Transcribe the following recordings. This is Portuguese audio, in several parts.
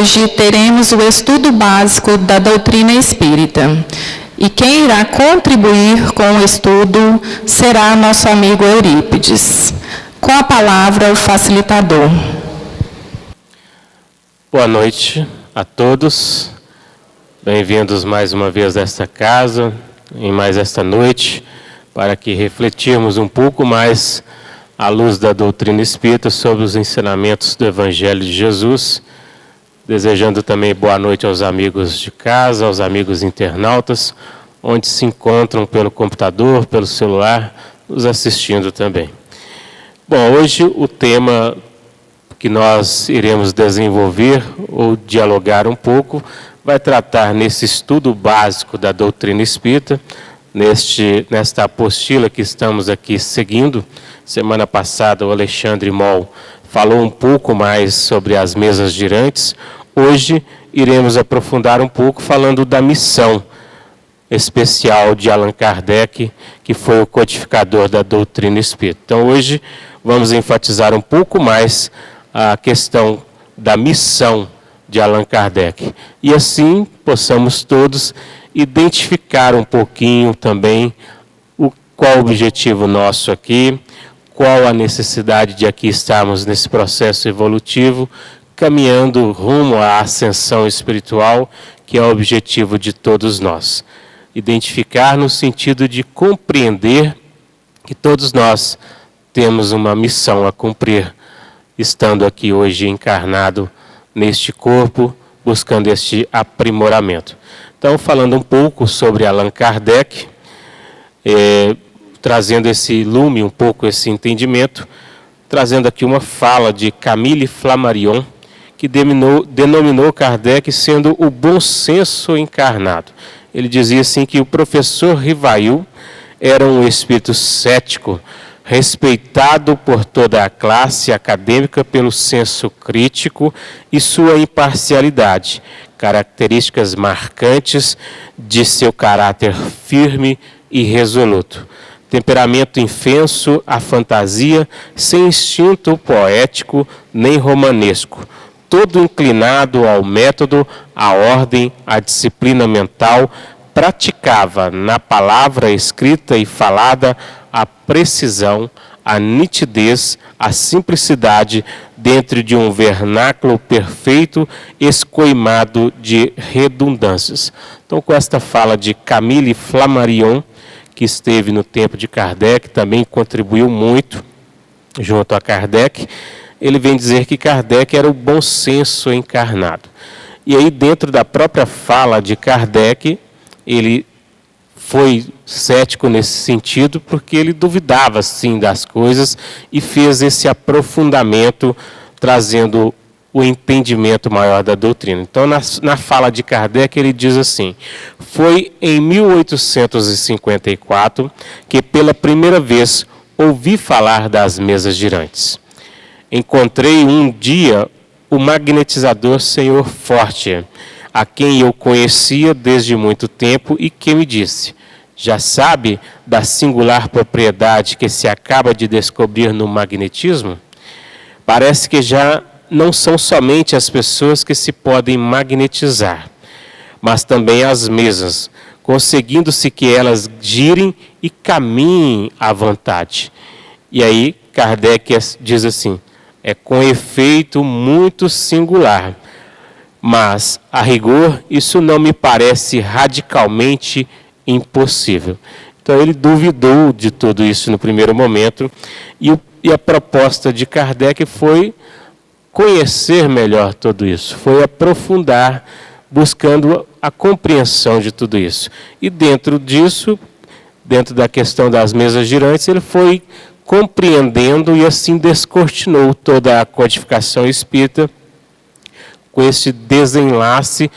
Hoje teremos o estudo básico da doutrina espírita. E quem irá contribuir com o estudo será nosso amigo Eurípides. Com a palavra, o facilitador. Boa noite a todos. Bem-vindos mais uma vez a esta casa, em mais esta noite, para que refletirmos um pouco mais à luz da doutrina espírita sobre os ensinamentos do Evangelho de Jesus. Desejando também boa noite aos amigos de casa, aos amigos internautas, onde se encontram pelo computador, pelo celular, nos assistindo também. Bom, hoje o tema que nós iremos desenvolver ou dialogar um pouco vai tratar nesse estudo básico da doutrina espírita, nesta apostila que estamos aqui seguindo. Semana passada o Alexandre Moll falou um pouco mais sobre as mesas girantes. Hoje iremos aprofundar um pouco falando da missão especial de Allan Kardec, que foi o codificador da doutrina espírita. Então hoje vamos enfatizar um pouco mais a questão da missão de Allan Kardec. E assim possamos todos identificar um pouquinho também qual o objetivo nosso aqui, qual a necessidade de aqui estarmos nesse processo evolutivo, caminhando rumo à ascensão espiritual, que é o objetivo de todos nós. Identificar no sentido de compreender que todos nós temos uma missão a cumprir, estando aqui hoje encarnado neste corpo, buscando este aprimoramento. Então, falando um pouco sobre Allan Kardec, trazendo esse lume, um pouco esse entendimento, trazendo aqui uma fala de Camille Flammarion, que denominou Kardec sendo o bom senso encarnado. Ele dizia assim que o professor Rivail era um espírito cético, respeitado por toda a classe acadêmica pelo senso crítico e sua imparcialidade, características marcantes de seu caráter firme e resoluto. Temperamento infenso à fantasia, sem instinto poético nem romanesco, todo inclinado ao método, à ordem, à disciplina mental, praticava na palavra escrita e falada a precisão, a nitidez, a simplicidade dentro de um vernáculo perfeito, escoimado de redundâncias. Então, com esta fala de Camille Flammarion, que esteve no tempo de Kardec, também contribuiu muito junto a Kardec, ele vem dizer que Kardec era o bom senso encarnado. E aí, dentro da própria fala de Kardec, ele foi cético nesse sentido, porque ele duvidava, sim, das coisas e fez esse aprofundamento, trazendo o entendimento maior da doutrina. Então, na fala de Kardec, ele diz assim: foi em 1854 que, pela primeira vez, ouvi falar das mesas girantes. Encontrei um dia o magnetizador Senhor Forte, a quem eu conhecia desde muito tempo e que me disse: já sabe da singular propriedade que se acaba de descobrir no magnetismo? Parece que já não são somente as pessoas que se podem magnetizar, mas também as mesas, conseguindo-se que elas girem e caminhem à vontade. E aí Kardec diz assim: é com efeito muito singular, mas, a rigor, isso não me parece radicalmente impossível. Então, ele duvidou de tudo isso no primeiro momento, e a proposta de Kardec foi conhecer melhor tudo isso, foi aprofundar, buscando a compreensão de tudo isso. E dentro disso, dentro da questão das mesas girantes, ele foi compreendendo e assim descortinou toda a codificação espírita com esse desenlace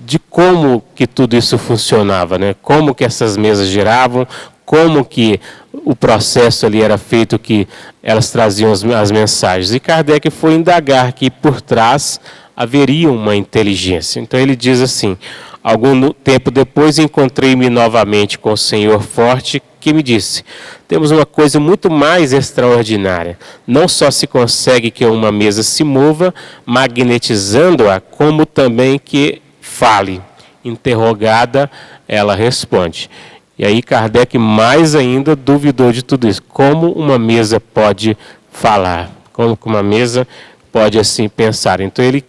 de como que tudo isso funcionava, né? Como que essas mesas giravam, como que o processo ali era feito, que elas traziam as mensagens. E Kardec foi indagar que por trás haveria uma inteligência. Então ele diz assim: algum tempo depois encontrei-me novamente com o Senhor Forte, que me disse: temos uma coisa muito mais extraordinária. Não só se consegue que uma mesa se mova, magnetizando-a, como também que fale. Interrogada, ela responde. E aí Kardec mais ainda duvidou de tudo isso. Como uma mesa pode falar? Como que uma mesa pode assim pensar? Então ele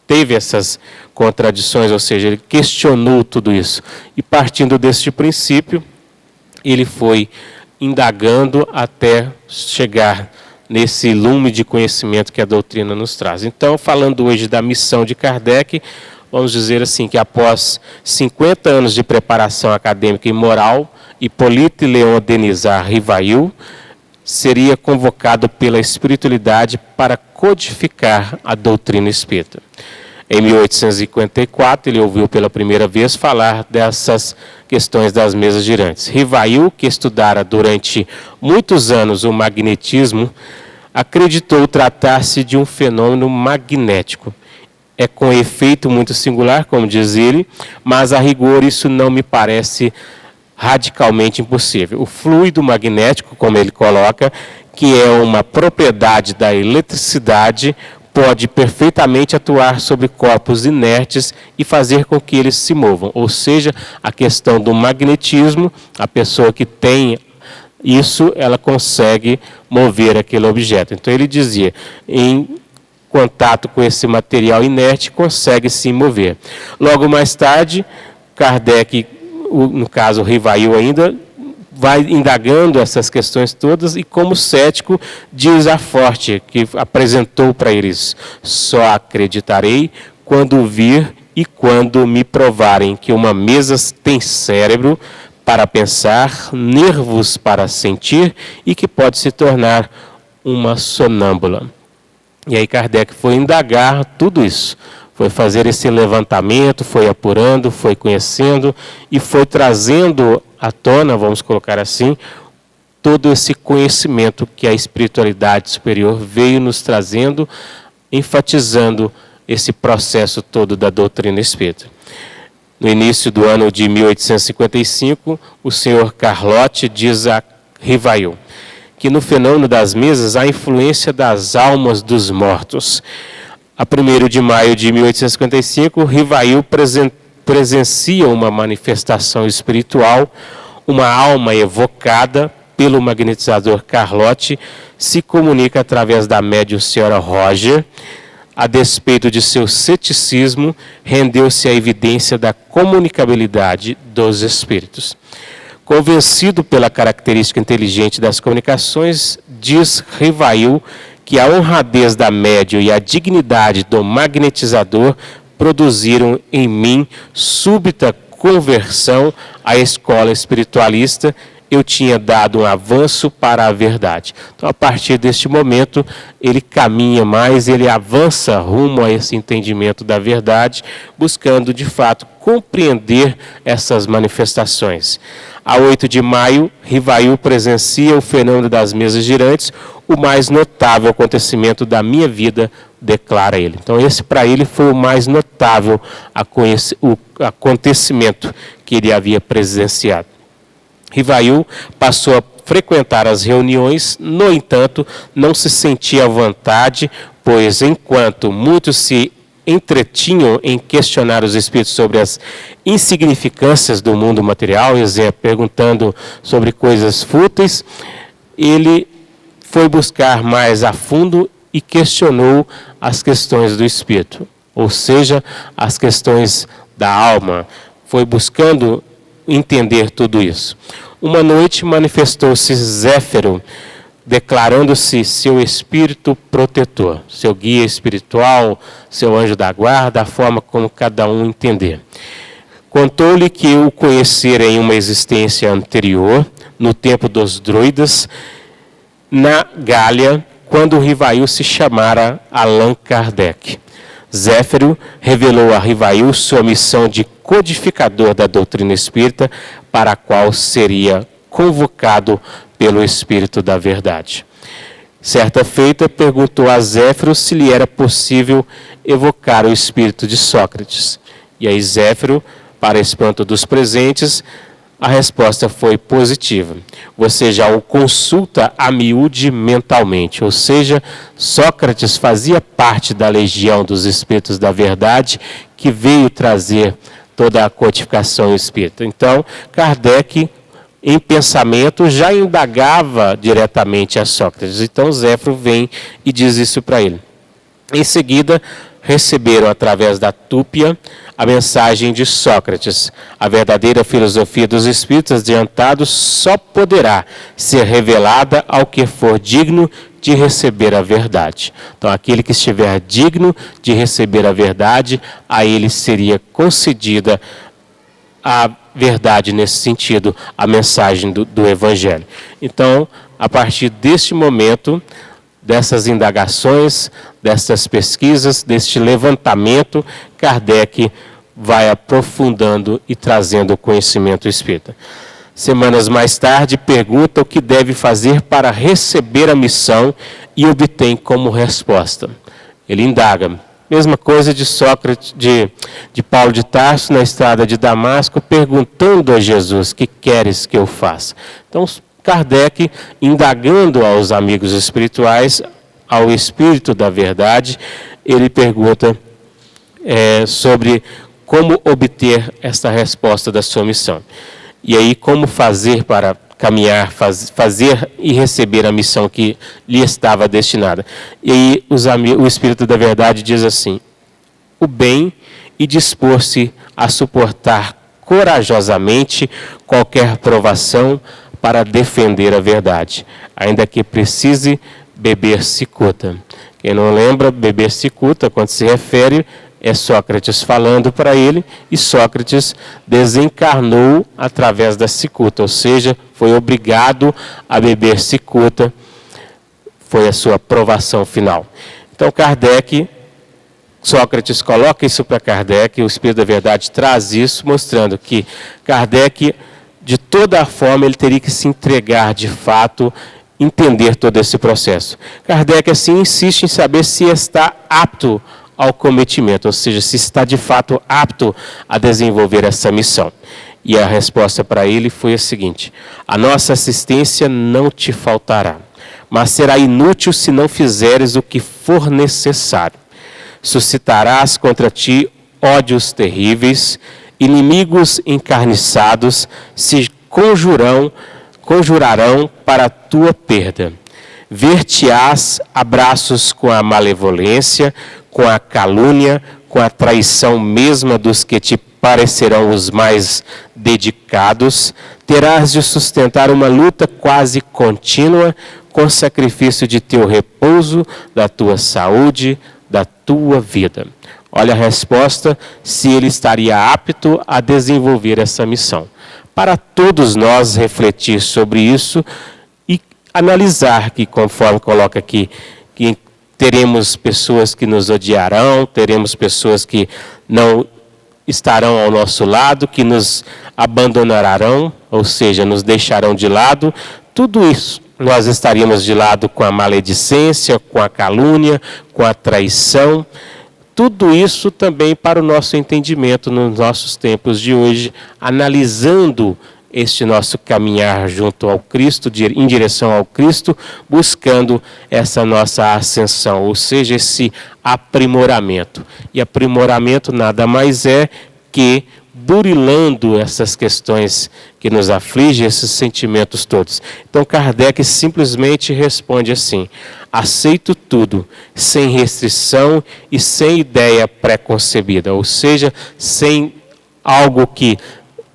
teve essas contradições, ou seja, ele questionou tudo isso. E partindo deste princípio, ele foi indagando até chegar nesse lume de conhecimento que a doutrina nos traz. Então, falando hoje da missão de Kardec, vamos dizer assim, que após 50 anos de preparação acadêmica e moral, Hippolyte Léon Denisard Rivail seria convocado pela espiritualidade para codificar a doutrina espírita. Em 1854, ele ouviu pela primeira vez falar dessas questões das mesas girantes. Rivail, que estudara durante muitos anos o magnetismo, acreditou tratar-se de um fenômeno magnético. É com efeito muito singular, como diz ele, mas a rigor isso não me parece radicalmente impossível. O fluido magnético, como ele coloca, que é uma propriedade da eletricidade, pode perfeitamente atuar sobre corpos inertes e fazer com que eles se movam. Ou seja, a questão do magnetismo, a pessoa que tem isso, ela consegue mover aquele objeto. Então ele dizia, em contato com esse material inerte, consegue se mover. Logo mais tarde, Kardec, no caso Rivail ainda, vai indagando essas questões todas e, como cético, diz a Forte, que apresentou para eles: só acreditarei quando vir e quando me provarem que uma mesa tem cérebro para pensar, nervos para sentir e que pode se tornar uma sonâmbula. E aí Kardec foi indagar tudo isso. Foi fazer esse levantamento, foi apurando, foi conhecendo e foi trazendo à tona, vamos colocar assim, todo esse conhecimento que a espiritualidade superior veio nos trazendo, enfatizando esse processo todo da doutrina espírita. No início do ano de 1855, o senhor Carlotti diz a Rivail que no fenômeno das mesas há influência das almas dos mortos. A 1º de maio de 1855, Rivail presencia uma manifestação espiritual, uma alma evocada pelo magnetizador Carlotti, se comunica através da médium senhora Roger. A despeito de seu ceticismo, rendeu-se à evidência da comunicabilidade dos espíritos. Convencido pela característica inteligente das comunicações, diz Rivail que a honradez da médium e a dignidade do magnetizador produziram em mim súbita conversão à escola espiritualista. Eu tinha dado um avanço para a verdade. Então, a partir deste momento, ele caminha mais, ele avança rumo a esse entendimento da verdade, buscando, de fato, compreender essas manifestações. A 8 de maio, Rivail presencia o fenômeno das mesas girantes, o mais notável acontecimento da minha vida, declara ele. Então, esse para ele foi o mais notável acontecimento que ele havia presenciado. Rivail passou a frequentar as reuniões, no entanto, não se sentia à vontade, pois enquanto muitos se entretinham em questionar os espíritos sobre as insignificâncias do mundo material, perguntando sobre coisas fúteis, ele foi buscar mais a fundo e questionou as questões do espírito, ou seja, as questões da alma. Foi buscando entender tudo isso. Uma noite manifestou-se Zéfiro, declarando-se seu espírito protetor, seu guia espiritual, seu anjo da guarda, a forma como cada um entender. Contou-lhe que o conhecera em uma existência anterior, no tempo dos druidas, na Gália, quando o Rivail se chamara Allan Kardec. Zéfiro revelou a Rivail sua missão de codificador da doutrina espírita, para a qual seria convocado pelo Espírito da Verdade. Certa feita, perguntou a Zéfiro se lhe era possível evocar o espírito de Sócrates. E aí Zéfiro, para espanto dos presentes, A resposta foi positiva. Você já o consulta a miúde mentalmente, ou seja, Sócrates fazia parte da legião dos espíritos da verdade que veio trazer toda a codificação espírita. Então, Kardec, em pensamento, já indagava diretamente a Sócrates. Então, Zéfiro vem e diz isso para ele. Em seguida, receberam através da Túpia a mensagem de Sócrates. A verdadeira filosofia dos espíritos adiantados só poderá ser revelada ao que for digno de receber a verdade. Então, aquele que estiver digno de receber a verdade, a ele seria concedida a verdade nesse sentido, a mensagem do Evangelho. Então, a partir deste momento, dessas indagações, dessas pesquisas, deste levantamento, Kardec vai aprofundando e trazendo o conhecimento espírita. Semanas mais tarde, pergunta o que deve fazer para receber a missão e obtém como resposta. Ele indaga. Mesma coisa de Sócrates, de Paulo de Tarso na estrada de Damasco, perguntando a Jesus, que queres que eu faça? Então, Kardec, indagando aos amigos espirituais, ao Espírito da Verdade, ele pergunta sobre como obter essa resposta da sua missão. E aí, como fazer para caminhar, fazer e receber a missão que lhe estava destinada. E aí, o Espírito da Verdade diz assim: o bem e dispor-se a suportar corajosamente qualquer provação para defender a verdade, ainda que precise beber cicuta. Quem não lembra, beber cicuta, quando se refere, é Sócrates falando para ele, e Sócrates desencarnou através da cicuta, ou seja, foi obrigado a beber cicuta, foi a sua provação final. Então Sócrates coloca isso para Kardec, o Espírito da Verdade traz isso, mostrando que Kardec, de toda a forma, ele teria que se entregar de fato, entender todo esse processo. Kardec, assim, insiste em saber se está apto ao cometimento, ou seja, se está de fato apto a desenvolver essa missão. E a resposta para ele foi a seguinte: a nossa assistência não te faltará, mas será inútil se não fizeres o que for necessário. Suscitarás contra ti ódios terríveis, inimigos encarniçados se conjurarão para a tua perda. Ver-te-ás a braços com a malevolência, com a calúnia, com a traição mesma dos que te parecerão os mais dedicados. Terás de sustentar uma luta quase contínua, com sacrifício de teu repouso, da tua saúde, da tua vida. Olha a resposta, se ele estaria apto a desenvolver essa missão. Para todos nós refletir sobre isso e analisar que, conforme coloca aqui, que teremos pessoas que nos odiarão, teremos pessoas que não estarão ao nosso lado, que nos abandonarão, ou seja, nos deixarão de lado. Tudo isso nós estaríamos de lado com a maledicência, com a calúnia, com a traição. Tudo isso também para o nosso entendimento nos nossos tempos de hoje, analisando este nosso caminhar junto ao Cristo, em direção ao Cristo, buscando essa nossa ascensão, ou seja, esse aprimoramento. E aprimoramento nada mais é que burilando essas questões que nos afligem, esses sentimentos todos. Então Kardec simplesmente responde assim: aceito tudo, sem restrição e sem ideia pré-concebida, ou seja, sem algo que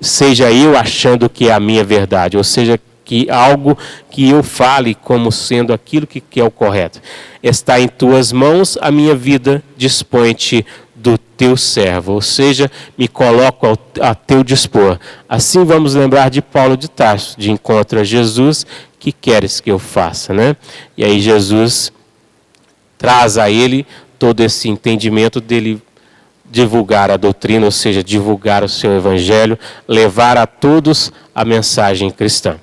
seja eu achando que é a minha verdade, ou seja, que algo que eu fale como sendo aquilo que é o correto. Está em tuas mãos a minha vida, dispõe-te do teu servo, ou seja, me coloco a teu dispor. Assim vamos lembrar de Paulo de Tarso, de encontro a Jesus, que queres que eu faça, né? E aí Jesus traz a ele todo esse entendimento dele divulgar a doutrina, ou seja, divulgar o seu evangelho, levar a todos a mensagem cristã.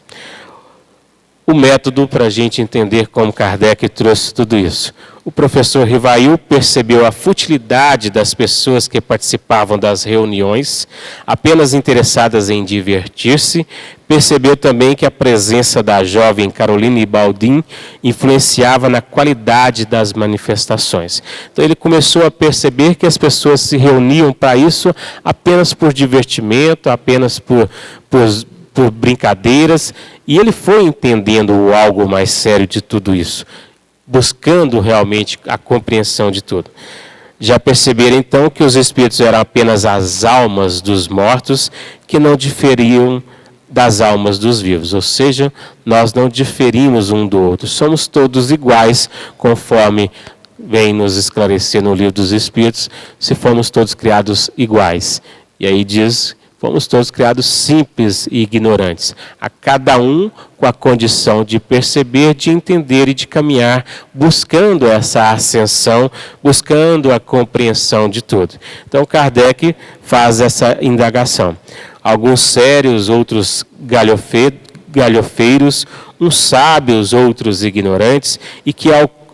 o método para a gente entender como Kardec trouxe tudo isso. O professor Rivail percebeu a futilidade das pessoas que participavam das reuniões, apenas interessadas em divertir-se. Percebeu também que a presença da jovem Caroline Baldin influenciava na qualidade das manifestações. Então ele começou a perceber que as pessoas se reuniam para isso apenas por divertimento, apenas por brincadeiras, e ele foi entendendo o algo mais sério de tudo isso, buscando realmente a compreensão de tudo. Já perceberam então que os espíritos eram apenas as almas dos mortos que não diferiam das almas dos vivos, ou seja, nós não diferimos um do outro, somos todos iguais, conforme vem nos esclarecer no Livro dos Espíritos, se fomos todos criados iguais. E aí diz: fomos todos criados simples e ignorantes, a cada um com a condição de perceber, de entender e de caminhar, buscando essa ascensão, buscando a compreensão de tudo. Então Kardec faz essa indagação. Alguns sérios, outros galhofeiros, uns sábios, outros ignorantes, e que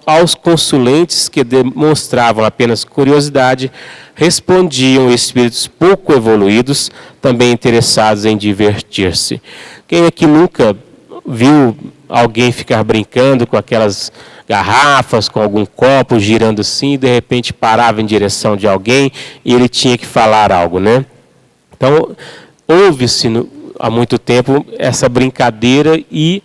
aos consulentes que demonstravam apenas curiosidade, respondiam espíritos pouco evoluídos, também interessados em divertir-se. Quem aqui nunca viu alguém ficar brincando com aquelas garrafas, com algum copo, girando assim, e de repente parava em direção de alguém e ele tinha que falar algo, né? Então, houve-se há muito tempo essa brincadeira e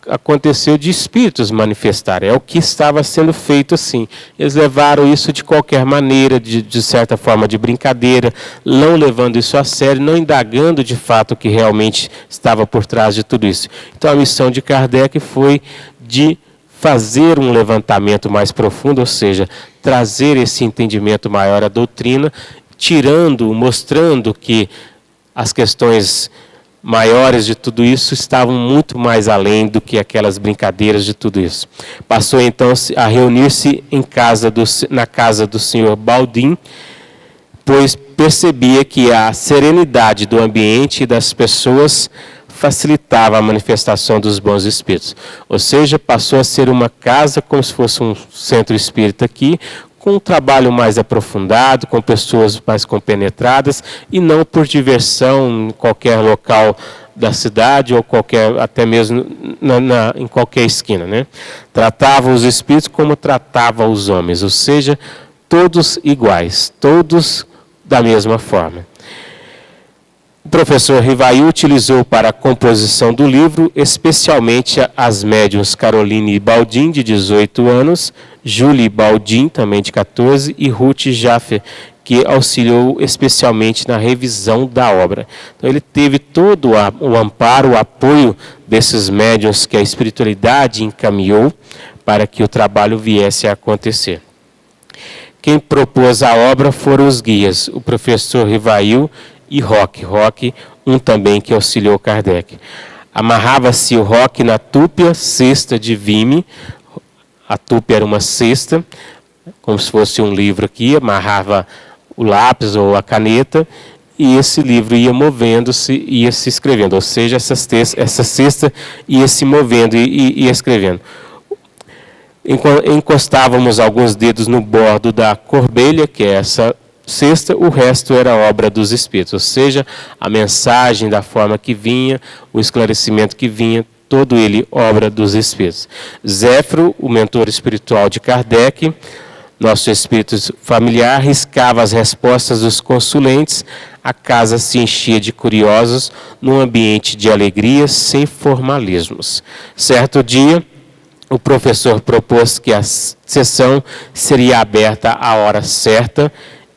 aconteceu de espíritos manifestarem. É o que estava sendo feito assim. Eles levaram isso de qualquer maneira, de certa forma de brincadeira, não levando isso a sério, não indagando de fato o que realmente estava por trás de tudo isso. Então a missão de Kardec foi de fazer um levantamento mais profundo, ou seja, trazer esse entendimento maior à doutrina, mostrando que as questões maiores de tudo isso estavam muito mais além do que aquelas brincadeiras de tudo isso. Passou então a reunir-se na casa do senhor Baldin, pois percebia que a serenidade do ambiente e das pessoas facilitava a manifestação dos bons espíritos. Ou seja, passou a ser uma casa como se fosse um centro espírita aqui, com um trabalho mais aprofundado, com pessoas mais compenetradas e não por diversão em qualquer local da cidade ou até mesmo em qualquer esquina, né? Tratava os espíritos como tratava os homens, ou seja, todos iguais, todos da mesma forma. O professor Rivail utilizou para a composição do livro especialmente as médiuns Caroline Baldin, de 18 anos, Julie Baldin, também de 14, e Ruth Jaffe, que auxiliou especialmente na revisão da obra. Então ele teve todo o amparo, o apoio desses médiuns que a espiritualidade encaminhou para que o trabalho viesse a acontecer. Quem propôs a obra foram os guias, o professor Rivail e Roque, um também que auxiliou Kardec. Amarrava-se o Roque na túpia, cesta de vime. A túpia era uma cesta, como se fosse um livro aqui, amarrava o lápis ou a caneta, e esse livro ia movendo-se, ia se escrevendo, ou seja, essa cesta ia se movendo e ia escrevendo. Encostávamos alguns dedos no bordo da corbelha, que é essa cesta, o resto era obra dos espíritos, ou seja, a mensagem da forma que vinha, o esclarecimento que vinha, todo ele obra dos espíritos. Zéfiro, o mentor espiritual de Kardec, nosso espírito familiar, riscava as respostas dos consulentes, a casa se enchia de curiosos, num ambiente de alegria, sem formalismos. Certo dia, o professor propôs que a sessão seria aberta à hora certa,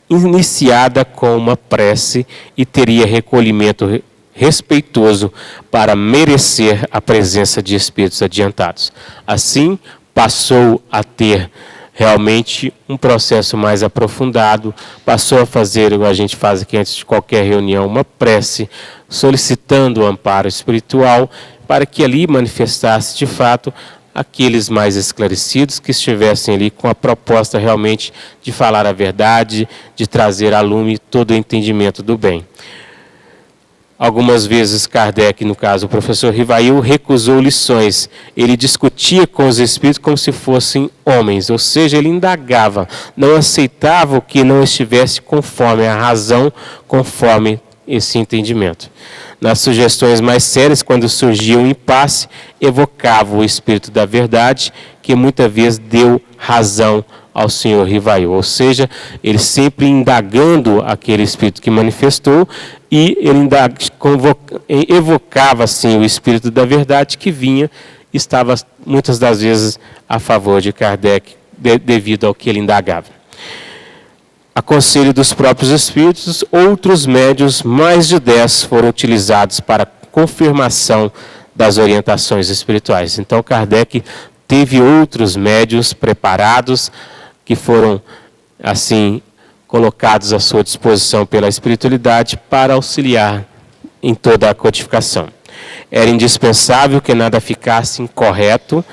iniciada com uma prece e teria recolhimento respeitoso para merecer a presença de espíritos adiantados. Assim, passou a ter realmente um processo mais aprofundado, passou a fazer o que a gente faz aqui antes de qualquer reunião, uma prece, solicitando o amparo espiritual, para que ali manifestasse de fato aqueles mais esclarecidos que estivessem ali com a proposta realmente de falar a verdade, de trazer a lume todo o entendimento do bem. Algumas vezes Kardec, no caso o professor Rivail, recusou lições. Ele discutia com os espíritos como se fossem homens, ou seja, ele indagava, não aceitava o que não estivesse conforme a razão, conforme esse entendimento. Nas sugestões mais sérias, quando surgia um impasse, evocava o Espírito da Verdade, que muitas vezes deu razão ao senhor Rivail, ou seja, ele sempre indagando aquele Espírito que manifestou, e ele evocava assim o Espírito da Verdade que vinha, estava muitas das vezes a favor de Kardec, devido ao que ele indagava. A conselho dos próprios espíritos, outros médiuns, mais de 10, foram utilizados para confirmação das orientações espirituais. Então, Kardec teve outros médiuns preparados, que foram, assim, colocados à sua disposição pela espiritualidade para auxiliar em toda a codificação. Era indispensável que nada ficasse incorreto,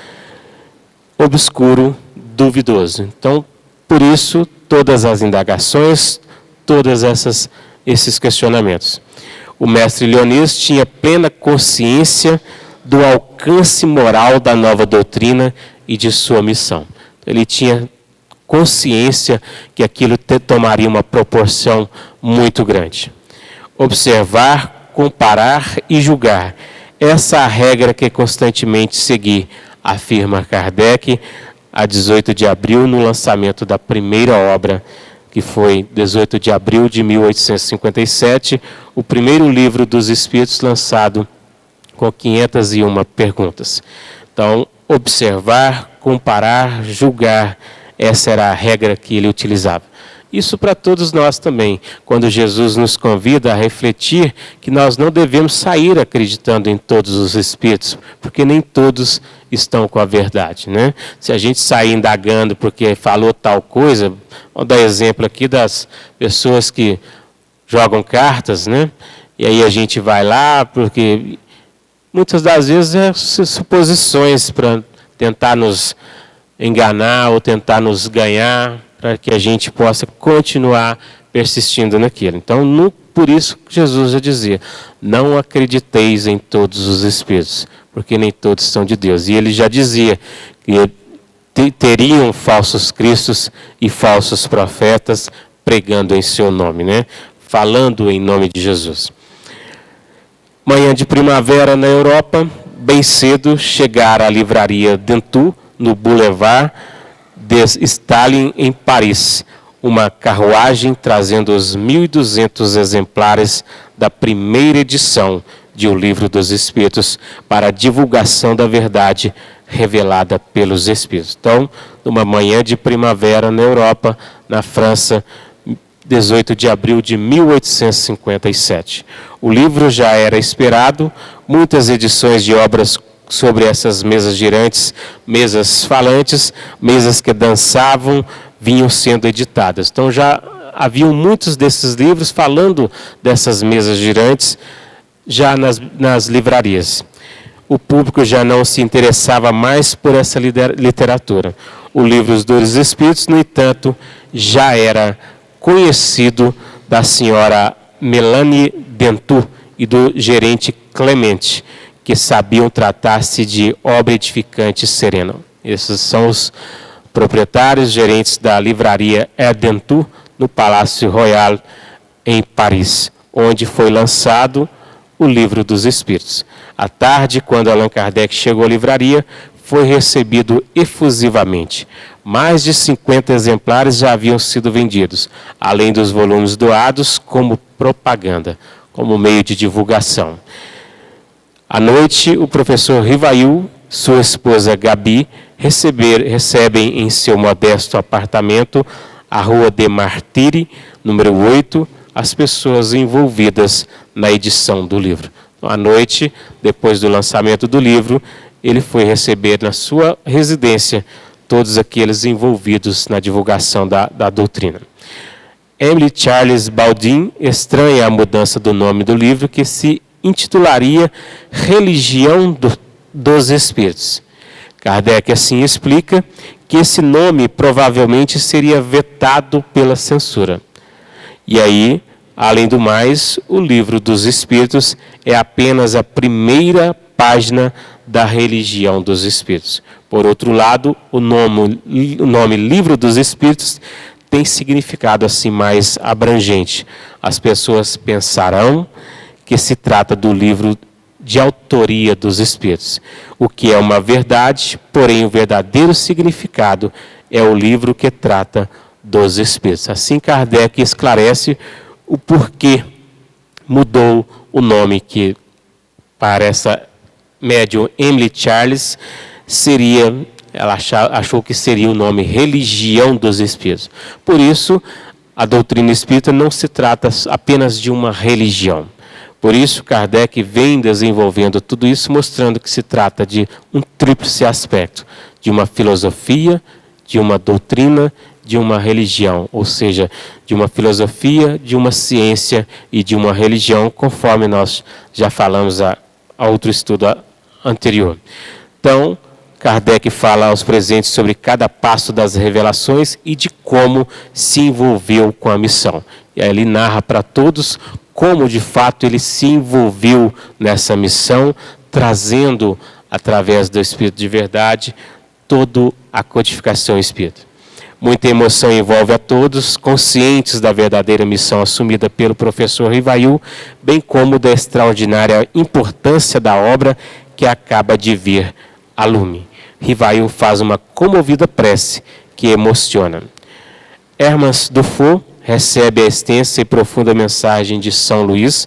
obscuro, duvidoso. Então, por isso, todas as indagações, todos esses questionamentos. O mestre Leonês tinha plena consciência do alcance moral da nova doutrina e de sua missão. Ele tinha consciência que aquilo tomaria uma proporção muito grande. Observar, comparar e julgar. Essa é a regra que constantemente segui, afirma Kardec, a 18 de abril, no lançamento da primeira obra, que foi 18 de abril de 1857, o primeiro livro dos Espíritos lançado com 501 perguntas. Então, observar, comparar, julgar, essa era a regra que ele utilizava. Isso para todos nós também, quando Jesus nos convida a refletir que nós não devemos sair acreditando em todos os espíritos, porque nem todos estão com a verdade, né? Se a gente sair indagando porque falou tal coisa, vamos dar exemplo aqui das pessoas que jogam cartas, né? E aí a gente vai lá, porque muitas das vezes é suposições para tentar nos enganar ou tentar nos ganhar, para que a gente possa continuar persistindo naquilo. Então, por isso Jesus já dizia, não acrediteis em todos os espíritos, porque nem todos são de Deus. E ele já dizia que teriam falsos cristos e falsos profetas pregando em seu nome, né? Falando em nome de Jesus. Manhã de primavera na Europa, bem cedo, chegara à livraria Dentu, no Boulevard des Stalin, em Paris, uma carruagem trazendo os 1.200 exemplares da primeira edição de O Livro dos Espíritos para a divulgação da verdade revelada pelos Espíritos. Então, numa manhã de primavera na Europa, na França, 18 de abril de 1857. O livro já era esperado, muitas edições de obras sobre essas mesas girantes, mesas falantes, mesas que dançavam, vinham sendo editadas. Então já haviam muitos desses livros falando dessas mesas girantes já nas livrarias. O público já não se interessava mais por essa literatura. O Livro dos Espíritos, no entanto, já era conhecido da senhora Melanie Dentu e do gerente Clemente, que sabiam tratar-se de obra edificante e serena. Esses são os proprietários, gerentes da livraria Dentu, no Palácio Royal, em Paris, onde foi lançado o Livro dos Espíritos. À tarde, quando Allan Kardec chegou à livraria, foi recebido efusivamente. Mais de 50 exemplares já haviam sido vendidos, além dos volumes doados como propaganda, como meio de divulgação. À noite, o professor Rivail, sua esposa Gabi, recebem em seu modesto apartamento, a Rua de Martiri, número 8, as pessoas envolvidas na edição do livro. Então, à noite, depois do lançamento do livro, ele foi receber na sua residência todos aqueles envolvidos na divulgação da doutrina. Emily Charles Baldwin estranha a mudança do nome do livro, que se intitularia Religião dos Espíritos. Kardec assim explica que esse nome provavelmente seria vetado pela censura. E aí Além do mais, o Livro dos Espíritos é apenas a primeira página da religião dos Espíritos. Por outro lado, o nome Livro dos Espíritos tem significado assim mais abrangente. As pessoas pensarão que se trata do livro de autoria dos Espíritos, o que é uma verdade, porém o verdadeiro significado é o livro que trata dos Espíritos. Assim Kardec esclarece o porquê mudou o nome que para essa médium Emily Charles ela achou que seria o nome Religião dos Espíritos. Por isso, a doutrina espírita não se trata apenas de uma religião. Por isso, Kardec vem desenvolvendo tudo isso, mostrando que se trata de um tríplice aspecto, de uma filosofia, de uma doutrina, de uma religião, ou seja, de uma filosofia, de uma ciência e de uma religião, conforme nós já falamos a outro estudo anterior. Então, Kardec fala aos presentes sobre cada passo das revelações e de como se envolveu com a missão. E aí ele narra para todos como de fato ele se envolveu nessa missão, trazendo, através do Espírito de Verdade, toda a codificação espírita. Muita emoção envolve a todos, conscientes da verdadeira missão assumida pelo professor Rivail, bem como da extraordinária importância da obra que acaba de vir a lume. Rivail faz uma comovida prece que emociona. Hermas Dufour recebe a extensa e profunda mensagem de São Luís,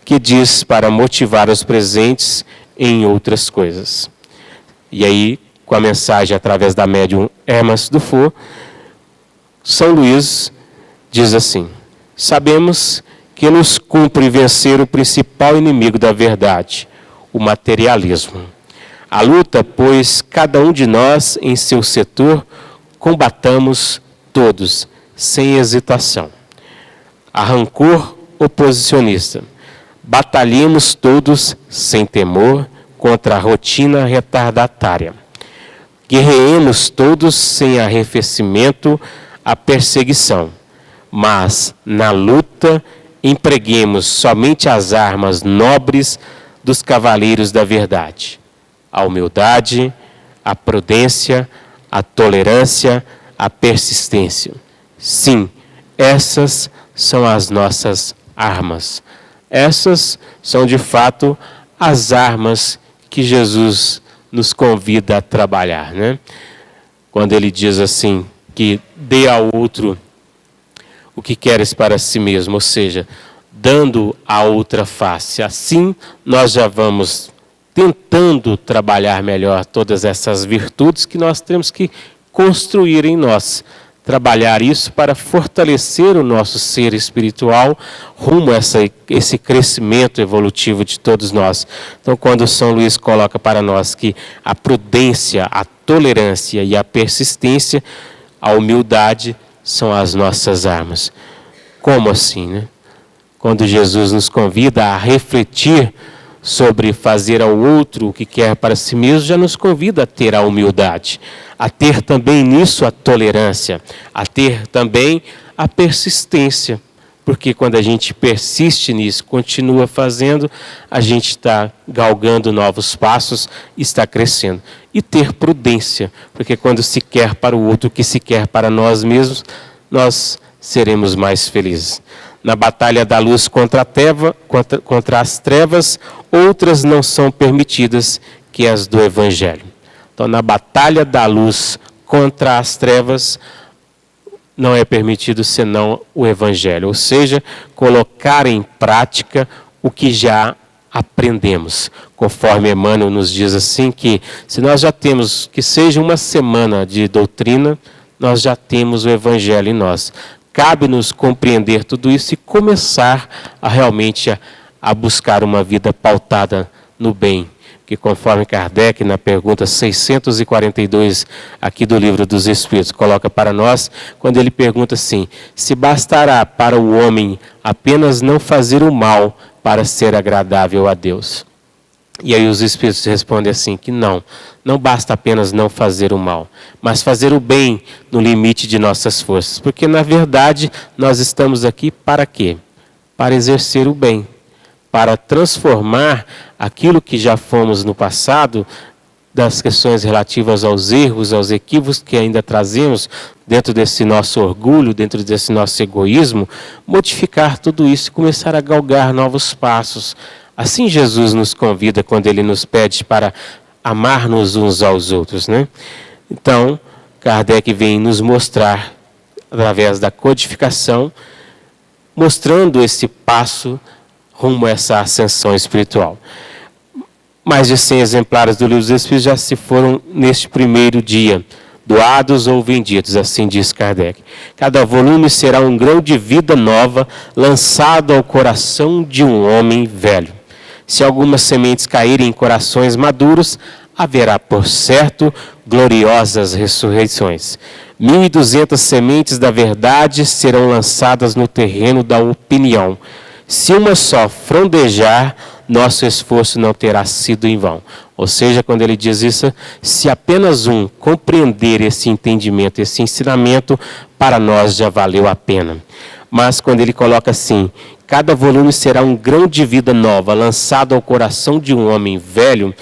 que diz para motivar os presentes em outras coisas. E aí, com a mensagem através da médium Hermas Dufour, São Luís diz assim: sabemos que nos cumpre vencer o principal inimigo da verdade, o materialismo. A luta, pois, cada um de nós em seu setor, combatamos todos, sem hesitação. A rancor oposicionista. Batalhemos todos, sem temor, contra a rotina retardatária. Guerreemos todos, sem arrefecimento, a perseguição. Mas, na luta, empreguemos somente as armas nobres dos cavaleiros da verdade. A humildade, a prudência, a tolerância, a persistência. Sim, essas são as nossas armas. Essas são, de fato, as armas que Jesus nos convida a trabalhar, né? Quando ele diz assim, que dê ao outro o que queres para si mesmo, ou seja, dando a outra face. Assim, nós já vamos tentando trabalhar melhor todas essas virtudes que nós temos que construir em nós. Trabalhar isso para fortalecer o nosso ser espiritual rumo a esse crescimento evolutivo de todos nós. Então, quando São Luís coloca para nós que a prudência, a tolerância e a persistência, a humildade são as nossas armas. Como assim, né? Quando Jesus nos convida a refletir sobre fazer ao outro o que quer para si mesmo, já nos convida a ter a humildade, a ter também nisso a tolerância, a ter também a persistência. Porque quando a gente persiste nisso, continua fazendo, a gente está galgando novos passos, está crescendo. E ter prudência, porque quando se quer para o outro o que se quer para nós mesmos, nós seremos mais felizes. Na batalha da luz contra as trevas, outras não são permitidas que as do Evangelho. Então, na batalha da luz contra as trevas, não é permitido senão o Evangelho. Ou seja, colocar em prática o que já aprendemos. Conforme Emmanuel nos diz assim, que se nós já temos, que seja uma semana de doutrina, nós já temos o Evangelho em nós. Cabe-nos compreender tudo isso e começar a realmente a buscar uma vida pautada no bem. Que conforme Kardec, na pergunta 642 aqui do Livro dos Espíritos, coloca para nós, quando ele pergunta assim: se bastará para o homem apenas não fazer o mal para ser agradável a Deus? E aí os Espíritos respondem assim, que não basta apenas não fazer o mal, mas fazer o bem no limite de nossas forças. Porque, na verdade, nós estamos aqui para quê? para exercer o bem, para transformar aquilo que já fomos no passado, das questões relativas aos erros, aos equívocos que ainda trazemos dentro desse nosso orgulho, dentro desse nosso egoísmo, modificar tudo isso e começar a galgar novos passos. Assim Jesus nos convida quando Ele nos pede para amar-nos uns aos outros, né? Então, Kardec vem nos mostrar, através da codificação, mostrando esse passo rumo a essa ascensão espiritual. Mais de 100 exemplares do Livro dos Espíritos já se foram neste primeiro dia, doados ou vendidos, assim diz Kardec. Cada volume será um grão de vida nova lançado ao coração de um homem velho. Se algumas sementes caírem em corações maduros, haverá, por certo, gloriosas ressurreições. 1.200 sementes da verdade serão lançadas no terreno da opinião. Se uma só frondejar, nosso esforço não terá sido em vão. Ou seja, quando ele diz isso, se apenas um compreender esse entendimento, esse ensinamento, para nós já valeu a pena. Mas quando ele coloca assim, cada volume será um grão de vida nova, lançado ao coração de um homem velho,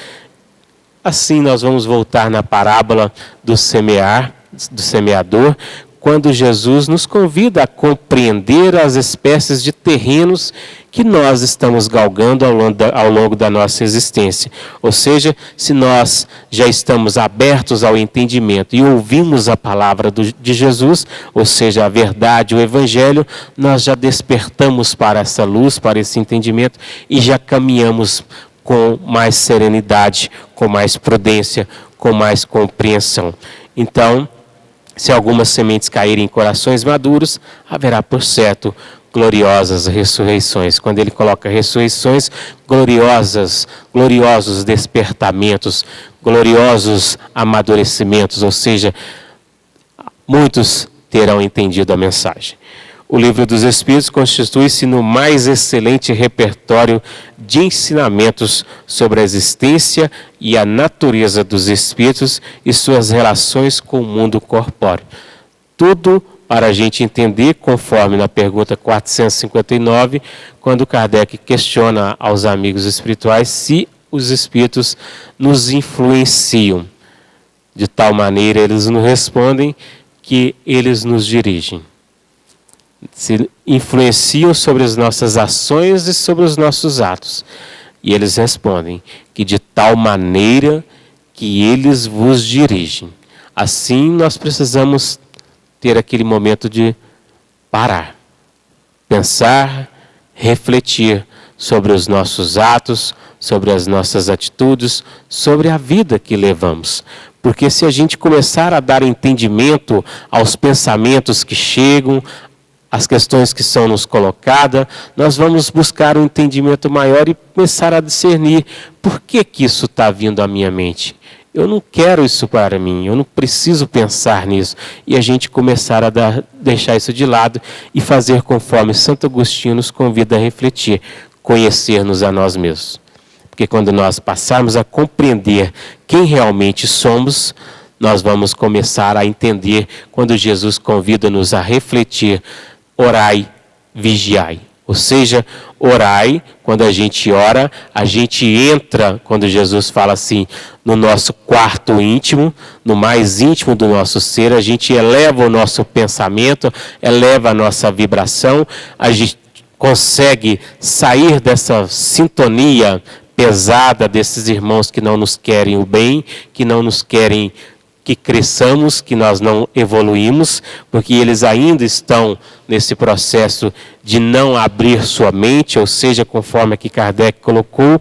assim nós vamos voltar na parábola do semeador, quando Jesus nos convida a compreender as espécies de terrenos que nós estamos galgando ao longo da nossa existência. Ou seja, se nós já estamos abertos ao entendimento e ouvimos a palavra de Jesus, ou seja, a verdade, o Evangelho, nós já despertamos para essa luz, para esse entendimento e já caminhamos com mais serenidade, com mais prudência, com mais compreensão. Então, se algumas sementes caírem em corações maduros, haverá, por certo, gloriosas ressurreições. Quando ele coloca ressurreições, gloriosos despertamentos, gloriosos amadurecimentos, ou seja, muitos terão entendido a mensagem. O Livro dos Espíritos constitui-se no mais excelente repertório de ensinamentos sobre a existência e a natureza dos espíritos e suas relações com o mundo corpóreo. Tudo para a gente entender, conforme na pergunta 459, quando Kardec questiona aos amigos espirituais se os espíritos nos influenciam. De tal maneira, eles nos respondem que eles nos dirigem. Se influenciam sobre as nossas ações e sobre os nossos atos. E eles respondem que de tal maneira que eles vos dirigem. Assim nós precisamos ter aquele momento de parar, pensar, refletir sobre os nossos atos, sobre as nossas atitudes, sobre a vida que levamos. Porque se a gente começar a dar entendimento aos pensamentos que chegam, as questões que são nos colocadas, nós vamos buscar um entendimento maior e começar a discernir por que isso está vindo à minha mente. Eu não quero isso para mim, eu não preciso pensar nisso. E a gente começar a deixar isso de lado e fazer conforme Santo Agostinho nos convida a refletir, conhecer-nos a nós mesmos. Porque quando nós passarmos a compreender quem realmente somos, nós vamos começar a entender quando Jesus convida-nos a refletir, orai, vigiai. Ou seja, orai, quando a gente ora, a gente entra, quando Jesus fala assim, no nosso quarto íntimo, no mais íntimo do nosso ser, a gente eleva o nosso pensamento, eleva a nossa vibração, a gente consegue sair dessa sintonia pesada desses irmãos que não nos querem o bem, que não nos querem que cresçamos, que nós não evoluímos, porque eles ainda estão nesse processo de não abrir sua mente, ou seja, conforme aqui Kardec colocou,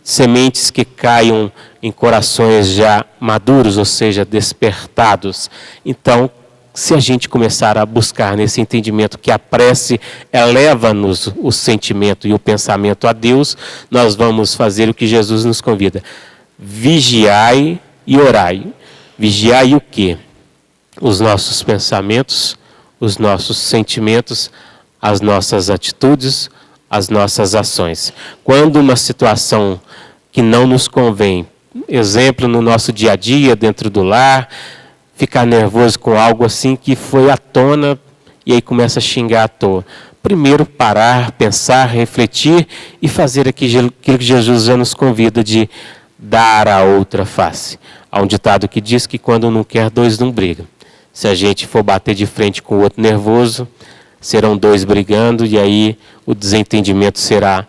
sementes que caiam em corações já maduros, ou seja, despertados. Então, se a gente começar a buscar nesse entendimento que a prece eleva-nos o sentimento e o pensamento a Deus, nós vamos fazer o que Jesus nos convida. Vigiai e orai. Vigiai o quê? Os nossos pensamentos, os nossos sentimentos, as nossas atitudes, as nossas ações. Quando uma situação que não nos convém, exemplo no nosso dia a dia, dentro do lar, ficar nervoso com algo assim que foi à tona e aí começa a xingar à toa. primeiro parar, pensar, refletir e fazer aquilo que Jesus já nos convida de dar a outra face. Há um ditado que diz que quando um não quer, dois não brigam. Se a gente for bater de frente com o outro nervoso, serão dois brigando e aí o desentendimento será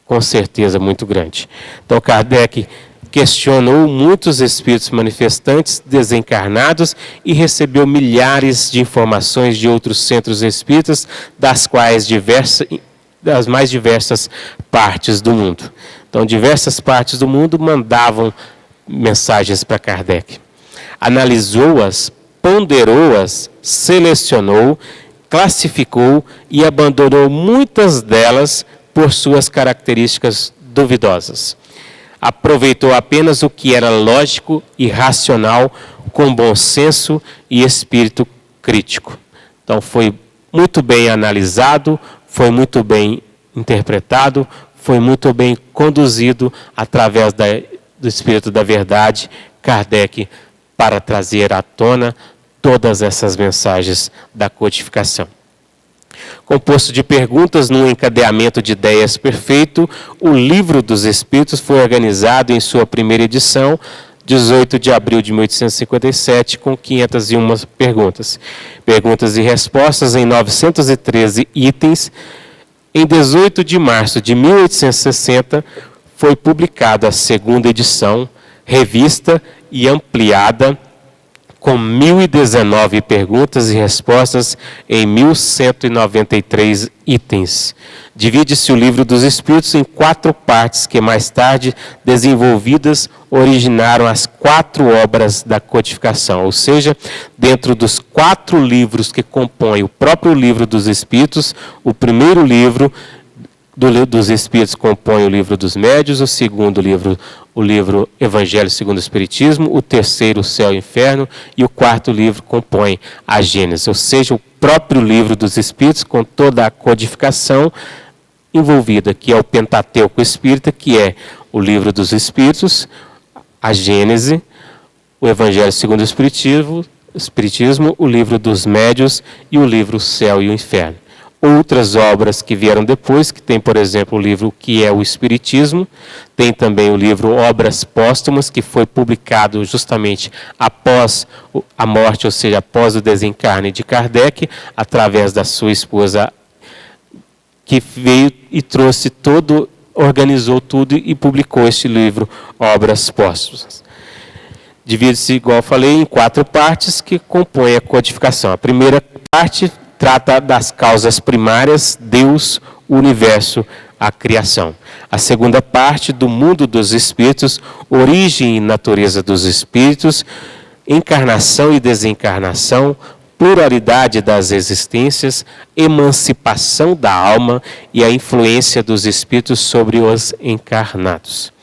com certeza muito grande. Então Kardec questionou muitos espíritos manifestantes desencarnados e recebeu milhares de informações de outros centros espíritas, das mais diversas partes do mundo. Então, diversas partes do mundo mandavam mensagens para Kardec. Analisou-as, ponderou-as, selecionou, classificou e abandonou muitas delas por suas características duvidosas. Aproveitou apenas o que era lógico e racional, com bom senso e espírito crítico. Então foi muito bem analisado, foi muito bem interpretado, foi muito bem conduzido através do Espírito da Verdade, Kardec, para trazer à tona todas essas mensagens da codificação. Composto de perguntas num encadeamento de ideias perfeito, o Livro dos Espíritos foi organizado em sua primeira edição, 18 de abril de 1857, com 501 perguntas. Perguntas e respostas em 913 itens. Em 18 de março de 1860, foi publicada a segunda edição, revista e ampliada, com 1.019 perguntas e respostas em 1.193 itens. Divide-se o Livro dos Espíritos em 4 partes que, mais tarde, desenvolvidas, originaram as 4 obras da codificação. Ou seja, dentro dos 4 livros que compõem o próprio Livro dos Espíritos, o primeiro livro dos Espíritos compõe o Livro dos Médiuns, o segundo livro, o livro Evangelho segundo o Espiritismo, o terceiro, o Céu e o Inferno, e o quarto livro compõe a Gênesis, ou seja, o próprio Livro dos Espíritos com toda a codificação envolvida, que é o Pentateuco Espírita, que é o Livro dos Espíritos, a Gênese, o Evangelho segundo o Espiritismo, o Livro dos Médiuns e o livro O Céu e o Inferno. Outras obras que vieram depois, que tem, por exemplo, o livro que é o Espiritismo, tem também o livro Obras Póstumas, que foi publicado justamente após a morte, ou seja, após o desencarne de Kardec, através da sua esposa, que veio e trouxe todo, organizou tudo e publicou este livro, Obras Póstumas. Divide-se, igual eu falei, em 4 partes que compõem a codificação. A primeira parte trata das causas primárias, Deus, o universo, a criação. A segunda parte, do mundo dos espíritos, origem e natureza dos espíritos, encarnação e desencarnação, pluralidade das existências, emancipação da alma e a influência dos espíritos sobre os encarnados.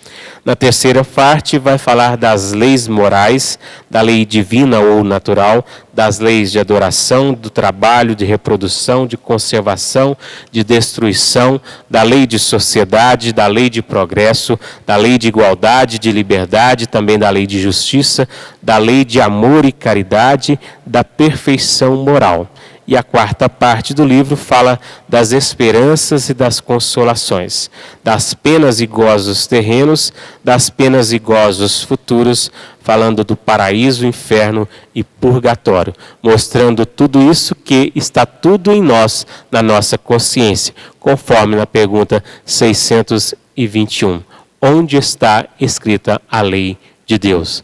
Na terceira parte, vai falar das leis morais, da lei divina ou natural, das leis de adoração, do trabalho, de reprodução, de conservação, de destruição, da lei de sociedade, da lei de progresso, da lei de igualdade, de liberdade, também da lei de justiça, da lei de amor e caridade, da perfeição moral. E a quarta parte do livro fala das esperanças e das consolações, das penas e gozos terrenos, das penas e gozos futuros, falando do paraíso, inferno e purgatório, mostrando tudo isso que está tudo em nós, na nossa consciência, conforme na pergunta 621. Onde está escrita a lei de Deus?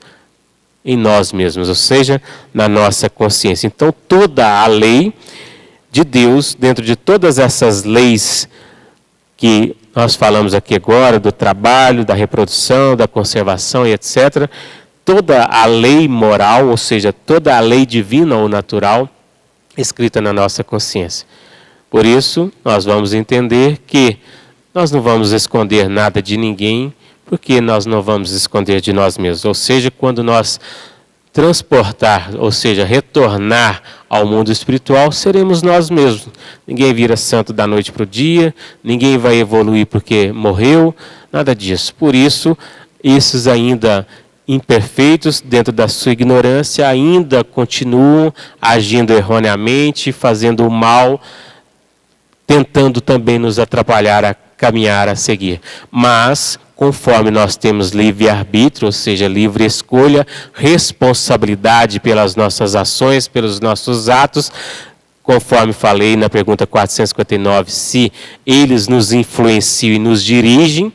Em nós mesmos, ou seja, na nossa consciência. Então, toda a lei de Deus, dentro de todas essas leis que nós falamos aqui agora, do trabalho, da reprodução, da conservação e etc., toda a lei moral, ou seja, toda a lei divina ou natural, escrita na nossa consciência. Por isso, nós vamos entender que nós não vamos esconder nada de ninguém, porque nós não vamos esconder de nós mesmos. Ou seja, quando nós transportar, ou seja, retornar ao mundo espiritual, seremos nós mesmos. Ninguém vira santo da noite para o dia, ninguém vai evoluir porque morreu, nada disso. Por isso, esses ainda imperfeitos, dentro da sua ignorância, ainda continuam agindo erroneamente, fazendo o mal tentando também nos atrapalhar a caminhar, a seguir. Mas, conforme nós temos livre-arbítrio, ou seja, livre escolha, responsabilidade pelas nossas ações, pelos nossos atos, conforme falei na pergunta 459, se eles nos influenciam e nos dirigem,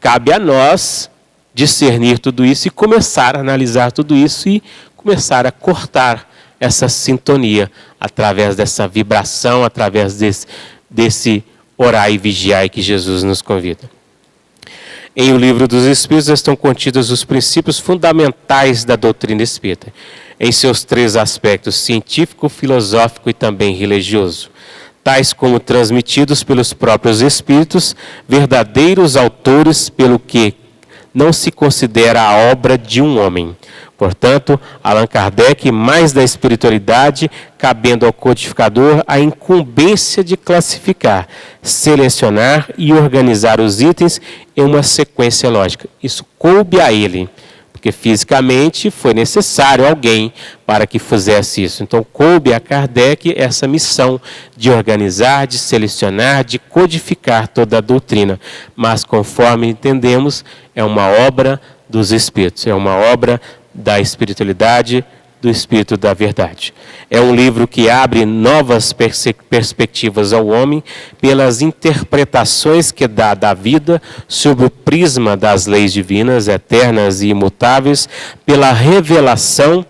cabe a nós discernir tudo isso e começar a analisar tudo isso e começar a cortar essa sintonia através dessa vibração, através desse orar e vigiar que Jesus nos convida. Em O Livro dos Espíritos estão contidos os princípios fundamentais da doutrina espírita, em seus 3 aspectos, científico, filosófico e também religioso, tais como transmitidos pelos próprios espíritos, verdadeiros autores, pelo que não se considera a obra de um homem. Portanto, Allan Kardec, mais da espiritualidade, cabendo ao codificador a incumbência de classificar, selecionar e organizar os itens em uma sequência lógica. Isso coube a ele, porque fisicamente foi necessário alguém para que fizesse isso. Então, coube a Kardec essa missão de organizar, de selecionar, de codificar toda a doutrina. Mas, conforme entendemos, é uma obra dos Espíritos, é uma obra da espiritualidade, do Espírito da Verdade. É um livro que abre novas perspectivas ao homem pelas interpretações que dá da vida sob o prisma das leis divinas, eternas e imutáveis, pela revelação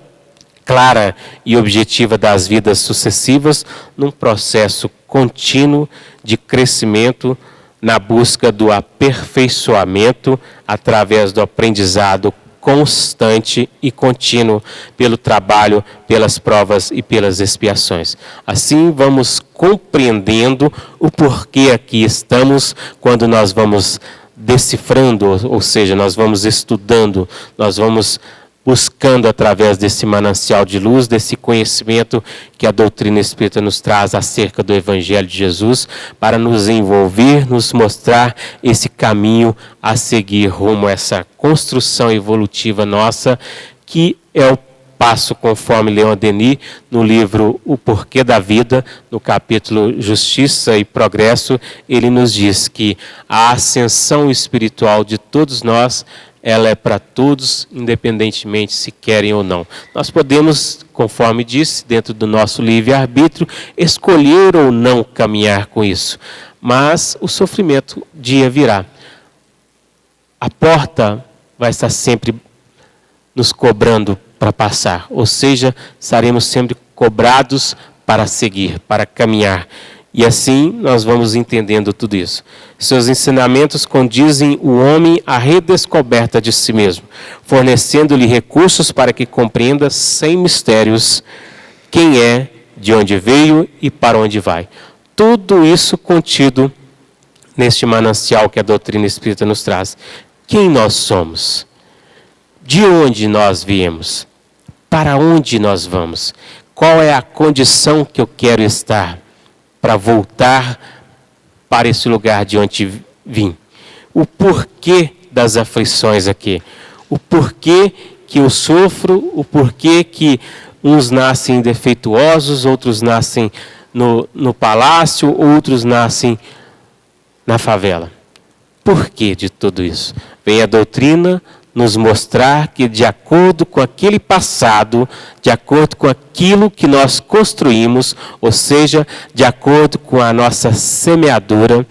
clara e objetiva das vidas sucessivas, num processo contínuo de crescimento na busca do aperfeiçoamento através do aprendizado constante e contínuo pelo trabalho, pelas provas e pelas expiações. Assim, vamos compreendendo o porquê aqui estamos quando nós vamos decifrando, ou seja, nós vamos estudando, nós vamos buscando através desse manancial de luz, desse conhecimento que a doutrina espírita nos traz acerca do Evangelho de Jesus, para nos envolver, nos mostrar esse caminho a seguir rumo a essa construção evolutiva nossa, que é o passo conforme Leon Denis, no livro O Porquê da Vida, no capítulo Justiça e Progresso, ele nos diz que a ascensão espiritual de todos nós, ela é para todos, independentemente se querem ou não. Nós podemos, conforme disse, dentro do nosso livre-arbítrio, escolher ou não caminhar com isso. Mas o sofrimento dia virá. A porta vai estar sempre nos cobrando para passar. Ou seja, estaremos sempre cobrados para seguir, para caminhar. E assim nós vamos entendendo tudo isso. Seus ensinamentos conduzem o homem à redescoberta de si mesmo, fornecendo-lhe recursos para que compreenda sem mistérios quem é, de onde veio e para onde vai. Tudo isso contido neste manancial que a doutrina espírita nos traz. Quem nós somos? De onde nós viemos? Para onde nós vamos? Qual é a condição que eu quero estar para voltar para esse lugar de onde vim? O porquê das aflições aqui? O porquê que eu sofro? O porquê que uns nascem defeituosos, outros nascem no palácio, outros nascem na favela? Por que de tudo isso? Vem a doutrina nos mostrar que, de acordo com aquele passado, de acordo com aquilo que nós construímos, ou seja, de acordo com a nossa semeadura,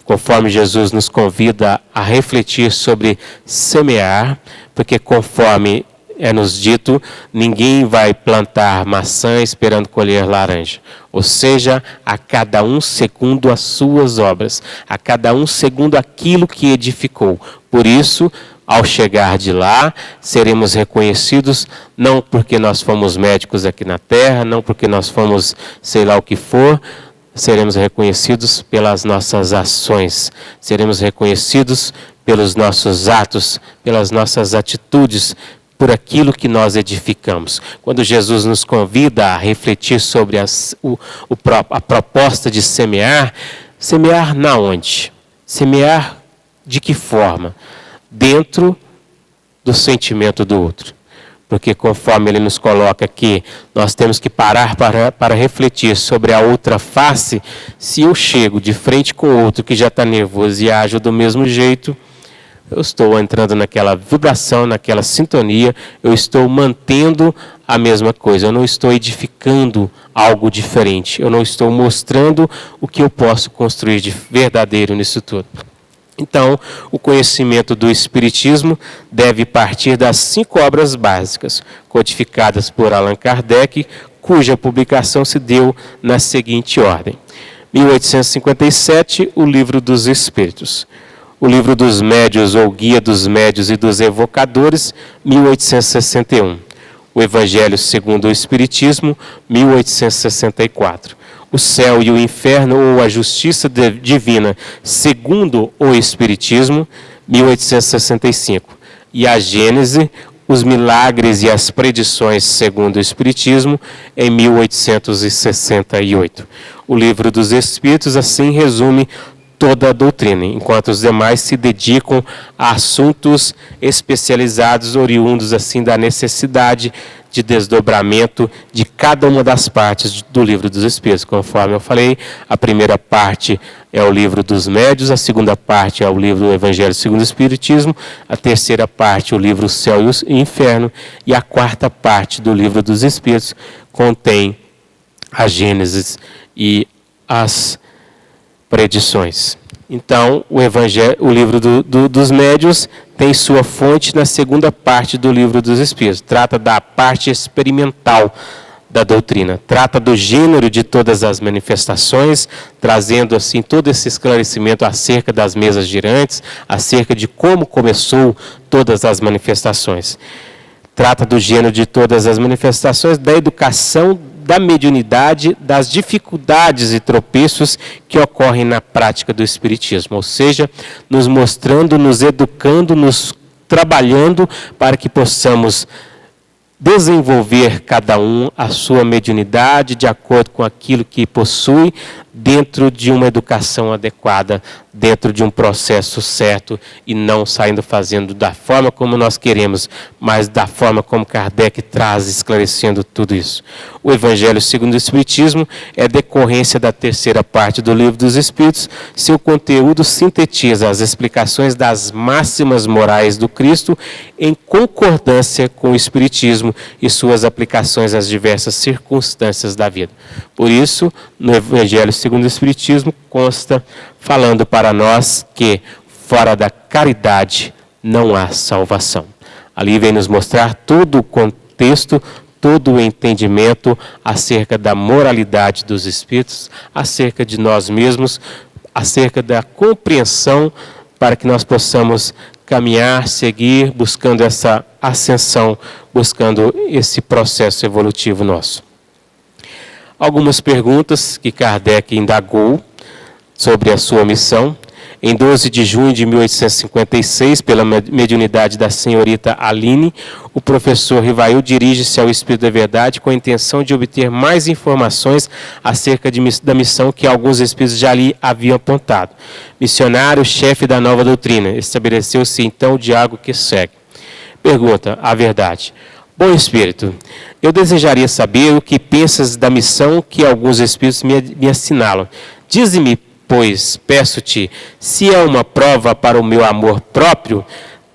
conforme Jesus nos convida a refletir sobre semear, porque conforme é nos dito, ninguém vai plantar maçã esperando colher laranja. Ou seja, a cada um segundo as suas obras, a cada um segundo aquilo que edificou. Por isso, ao chegar de lá, seremos reconhecidos não porque nós fomos médicos aqui na Terra, não porque nós fomos sei lá o que for, seremos reconhecidos pelas nossas ações, seremos reconhecidos pelos nossos atos, pelas nossas atitudes, por aquilo que nós edificamos. Quando Jesus nos convida a refletir sobre a proposta de semear, semear na onde? Semear de que forma? Dentro do sentimento do outro. porque conforme ele nos coloca aqui, nós temos que parar para refletir sobre a outra face. Se eu chego de frente com outro que já está nervoso e ajo do mesmo jeito, eu estou entrando naquela vibração, naquela sintonia, eu estou mantendo a mesma coisa, eu não estou edificando algo diferente, eu não estou mostrando o que eu posso construir de verdadeiro nisso tudo. Então, o conhecimento do Espiritismo deve partir das 5 obras básicas, codificadas por Allan Kardec, cuja publicação se deu na seguinte ordem. 1857, o Livro dos Espíritos. O Livro dos Médios, ou Guia dos Médios e dos Evocadores, 1861. O Evangelho segundo o Espiritismo, 1864. O Céu e o Inferno, ou a Justiça Divina segundo o Espiritismo, 1865. E a Gênese, os Milagres e as Predições segundo o Espiritismo, em 1868. O Livro dos Espíritos, assim, resume toda a doutrina, enquanto os demais se dedicam a assuntos especializados, oriundos assim da necessidade de desdobramento de cada uma das partes do Livro dos Espíritos. Conforme eu falei, a primeira parte é o Livro dos Médios, a segunda parte é o livro do Evangelho segundo o Espiritismo, a terceira parte o livro Céu e o Inferno, e a quarta parte do Livro dos Espíritos contém a Gênesis e as Predições. Então, o Livro dos Médios tem sua fonte na segunda parte do Livro dos Espíritos. Trata da parte experimental da doutrina. Trata do gênero de todas as manifestações, trazendo assim todo esse esclarecimento acerca das mesas girantes, acerca de como começou todas as manifestações. Trata do gênero de todas as manifestações, da educação, da mediunidade, das dificuldades e tropeços que ocorrem na prática do Espiritismo, ou seja, nos mostrando, nos educando, nos trabalhando para que possamos desenvolver cada um a sua mediunidade de acordo com aquilo que possui, dentro de uma educação adequada, dentro de um processo certo, e não saindo fazendo da forma como nós queremos, mas da forma como Kardec traz, esclarecendo tudo isso. O Evangelho segundo o Espiritismo é decorrência da terceira parte do Livro dos Espíritos. Seu conteúdo sintetiza as explicações das máximas morais do Cristo em concordância com o Espiritismo e suas aplicações às diversas circunstâncias da vida. Por isso, no Evangelho segundo o Espiritismo, consta falando para nós que fora da caridade não há salvação. Ali vem nos mostrar todo o contexto, todo o entendimento acerca da moralidade dos espíritos, acerca de nós mesmos, acerca da compreensão para que nós possamos caminhar, seguir, buscando essa ascensão, buscando esse processo evolutivo nosso. Algumas perguntas que Kardec indagou sobre a sua missão. Em 12 de junho de 1856, pela mediunidade da senhorita Aline, o professor Rivail dirige-se ao Espírito da Verdade com a intenção de obter mais informações acerca da missão que alguns espíritos já lhe haviam apontado. Missionário, chefe da nova doutrina, estabeleceu-se então o diálogo que segue. Pergunta: a verdade. Bom Espírito, eu desejaria saber o que pensas da missão que alguns espíritos me assinalam. Dize-me, pois, peço-te, se é uma prova para o meu amor próprio,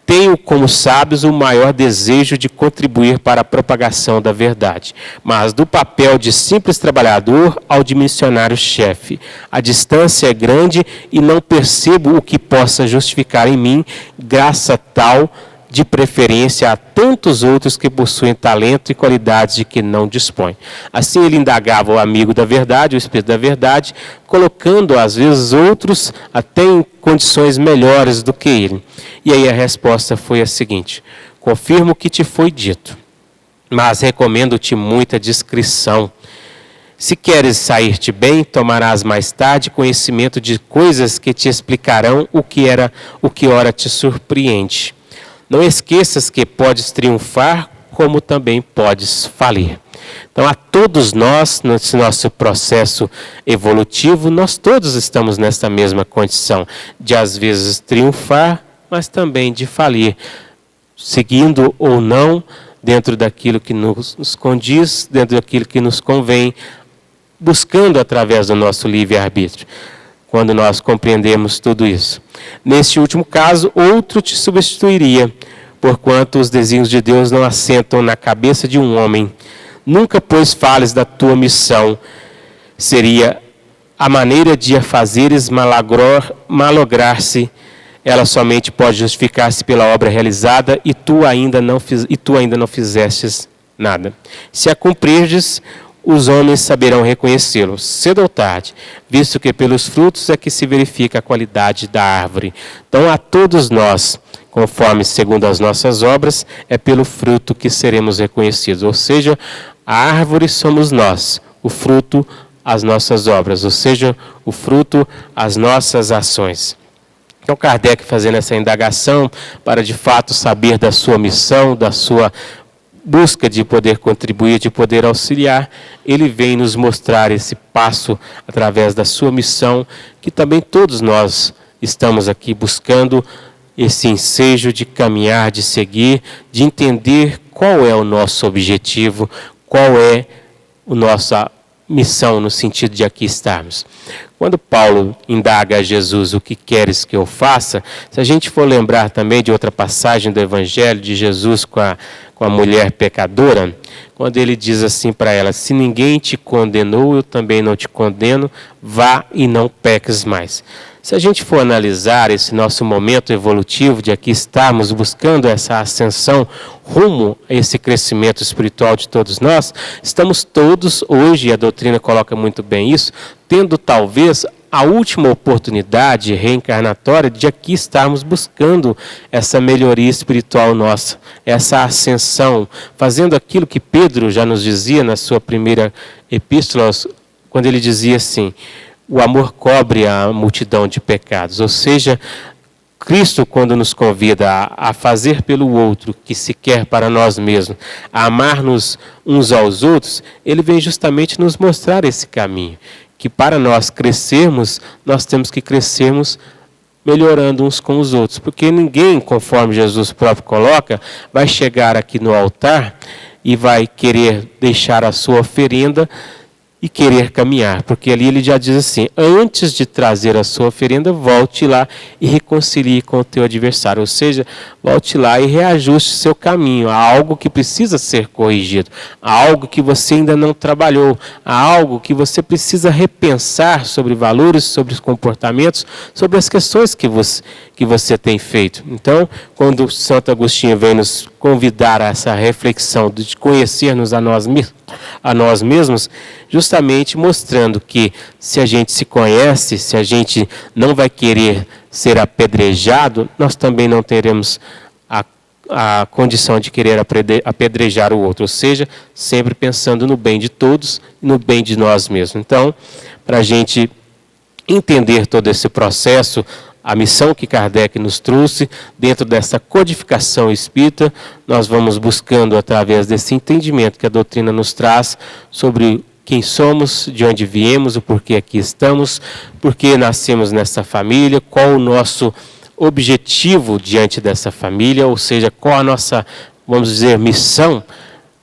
tenho, como sabes, o maior desejo de contribuir para a propagação da verdade, mas do papel de simples trabalhador ao de missionário-chefe. A distância é grande e não percebo o que possa justificar em mim graça tal, de preferência a tantos outros que possuem talento e qualidades de que não dispõem. Assim ele indagava o amigo da verdade, o Espírito da Verdade, colocando às vezes outros até em condições melhores do que ele. E aí a resposta foi a seguinte: confirmo o que te foi dito, mas recomendo-te muita discrição. Se queres sair-te bem, tomarás mais tarde conhecimento de coisas que te explicarão o que ora te surpreende. Não esqueças que podes triunfar, como também podes falir. Então, a todos nós, nesse nosso processo evolutivo, nós todos estamos nessa mesma condição de, às vezes, triunfar, mas também de falir, seguindo ou não dentro daquilo que nos condiz, dentro daquilo que nos convém, buscando através do nosso livre-arbítrio, quando nós compreendemos tudo isso. Neste último caso, outro te substituiria, porquanto os desígnios de Deus não assentam na cabeça de um homem. Nunca, pois, fales da tua missão. Seria a maneira de a fazeres malograr-se. Ela somente pode justificar-se pela obra realizada e tu ainda não fizestes nada. Se a cumprirdes, os homens saberão reconhecê-lo, cedo ou tarde, visto que pelos frutos é que se verifica a qualidade da árvore. Então, a todos nós, conforme segundo as nossas obras, é pelo fruto que seremos reconhecidos. Ou seja, a árvore somos nós, o fruto, as nossas obras, ou seja, o fruto, as nossas ações. Então, Kardec fazendo essa indagação para, de fato, saber da sua missão, da sua busca de poder contribuir, de poder auxiliar, ele vem nos mostrar esse passo através da sua missão, que também todos nós estamos aqui buscando esse ensejo de caminhar, de seguir, de entender qual é o nosso objetivo, qual é a nossa missão no sentido de aqui estarmos. Quando Paulo indaga a Jesus o que queres que eu faça, se a gente for lembrar também de outra passagem do Evangelho de Jesus com a mulher pecadora, quando ele diz assim para ela, se ninguém te condenou, eu também não te condeno, vá e não peques mais. Se a gente for analisar esse nosso momento evolutivo de aqui estarmos buscando essa ascensão rumo a esse crescimento espiritual de todos nós, estamos todos hoje, e a doutrina coloca muito bem isso, tendo talvez a última oportunidade reencarnatória de aqui estarmos buscando essa melhoria espiritual nossa, essa ascensão, fazendo aquilo que Pedro já nos dizia na sua primeira epístola, quando ele dizia assim, o amor cobre a multidão de pecados, ou seja, Cristo, quando nos convida a fazer pelo outro que se quer para nós mesmos, a amar-nos uns aos outros, ele vem justamente nos mostrar esse caminho, que para nós crescermos, nós temos que crescermos melhorando uns com os outros, porque ninguém, conforme Jesus próprio coloca, vai chegar aqui no altar e vai querer deixar a sua oferenda e querer caminhar, porque ali ele já diz assim, antes de trazer a sua oferenda, volte lá e reconcilie com o teu adversário, ou seja, volte lá e reajuste seu caminho, há algo que precisa ser corrigido, há algo que você ainda não trabalhou, há algo que você precisa repensar sobre valores, sobre os comportamentos, sobre as questões que você tem feito. Então, quando Santo Agostinho vem nos convidar a essa reflexão de conhecer-nos a nós mesmos, justamente mostrando que se a gente se conhece, se a gente não vai querer ser apedrejado, nós também não teremos a condição de querer apedrejar o outro, ou seja, sempre pensando no bem de todos e no bem de nós mesmos. Então, para a gente entender todo esse processo, a missão que Kardec nos trouxe, dentro dessa codificação espírita, nós vamos buscando, através desse entendimento que a doutrina nos traz, sobre quem somos, de onde viemos, o porquê aqui estamos, porquê nascemos nessa família, qual o nosso objetivo diante dessa família, ou seja, qual a nossa, vamos dizer, missão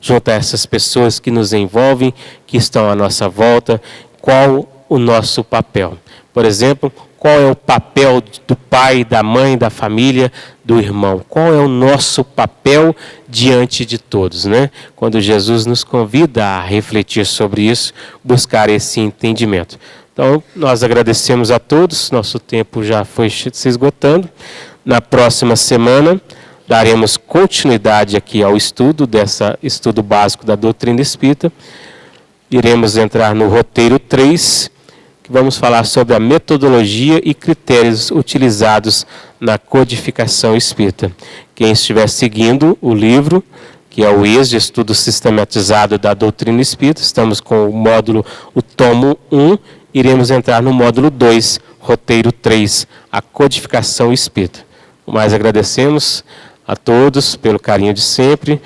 junto a essas pessoas que nos envolvem, que estão à nossa volta, qual o nosso papel. Por exemplo, qual é o papel do pai, da mãe, da família, do irmão? Qual é o nosso papel diante de todos, né? Quando Jesus nos convida a refletir sobre isso, buscar esse entendimento. Então, nós agradecemos a todos, nosso tempo já foi se esgotando. Na próxima semana, daremos continuidade aqui ao estudo, estudo básico da doutrina espírita. Iremos entrar no roteiro 3, que vamos falar sobre a metodologia e critérios utilizados na codificação espírita. Quem estiver seguindo o livro, que é o ES, de Estudo Sistematizado da Doutrina Espírita, estamos com o tomo 1, iremos entrar no módulo 2, roteiro 3, a codificação espírita. Mais agradecemos a todos pelo carinho de sempre,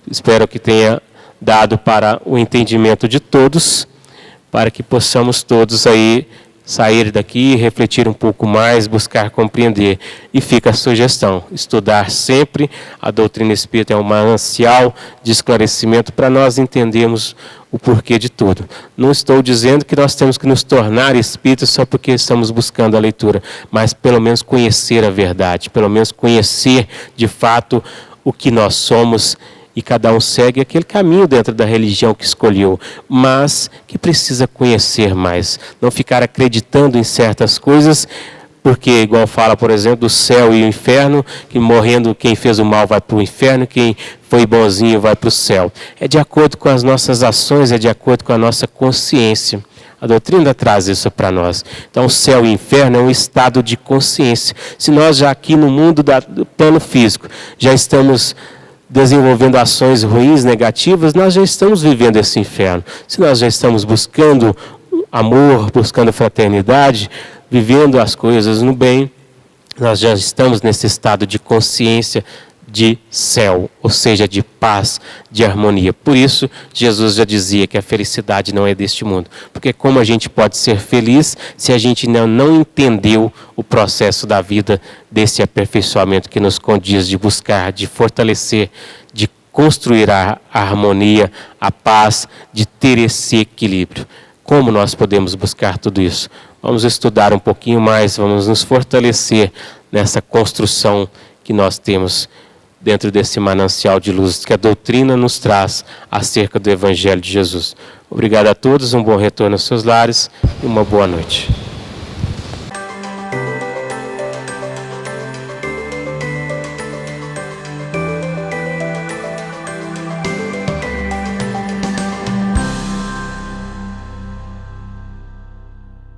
espero que tenha dado para o entendimento de todos, para que possamos todos aí sair daqui, refletir um pouco mais, buscar compreender. E fica a sugestão, estudar sempre. A doutrina espírita é um manancial de esclarecimento para nós entendermos o porquê de tudo. Não estou dizendo que nós temos que nos tornar espíritas só porque estamos buscando a leitura, mas pelo menos conhecer a verdade, pelo menos conhecer de fato o que nós somos. E cada um segue aquele caminho dentro da religião que escolheu, mas que precisa conhecer mais. Não ficar acreditando em certas coisas, porque, igual fala, por exemplo, do céu e o inferno, que morrendo quem fez o mal vai para o inferno, quem foi bonzinho vai para o céu. É de acordo com as nossas ações, é de acordo com a nossa consciência. A doutrina traz isso para nós. Então, o céu e o inferno é um estado de consciência. Se nós já aqui no mundo do plano físico já estamos desenvolvendo ações ruins, negativas, nós já estamos vivendo esse inferno. Se nós já estamos buscando amor, buscando fraternidade, vivendo as coisas no bem, nós já estamos nesse estado de consciência de céu, ou seja, de paz, de harmonia. Por isso, Jesus já dizia que a felicidade não é deste mundo. Porque como a gente pode ser feliz se a gente não entendeu o processo da vida, desse aperfeiçoamento que nos condiz de buscar, de fortalecer, de construir a harmonia, a paz, de ter esse equilíbrio. Como nós podemos buscar tudo isso? Vamos estudar um pouquinho mais, vamos nos fortalecer nessa construção que nós temos dentro desse manancial de luz que a doutrina nos traz acerca do Evangelho de Jesus. Obrigado a todos, um bom retorno aos seus lares e uma boa noite.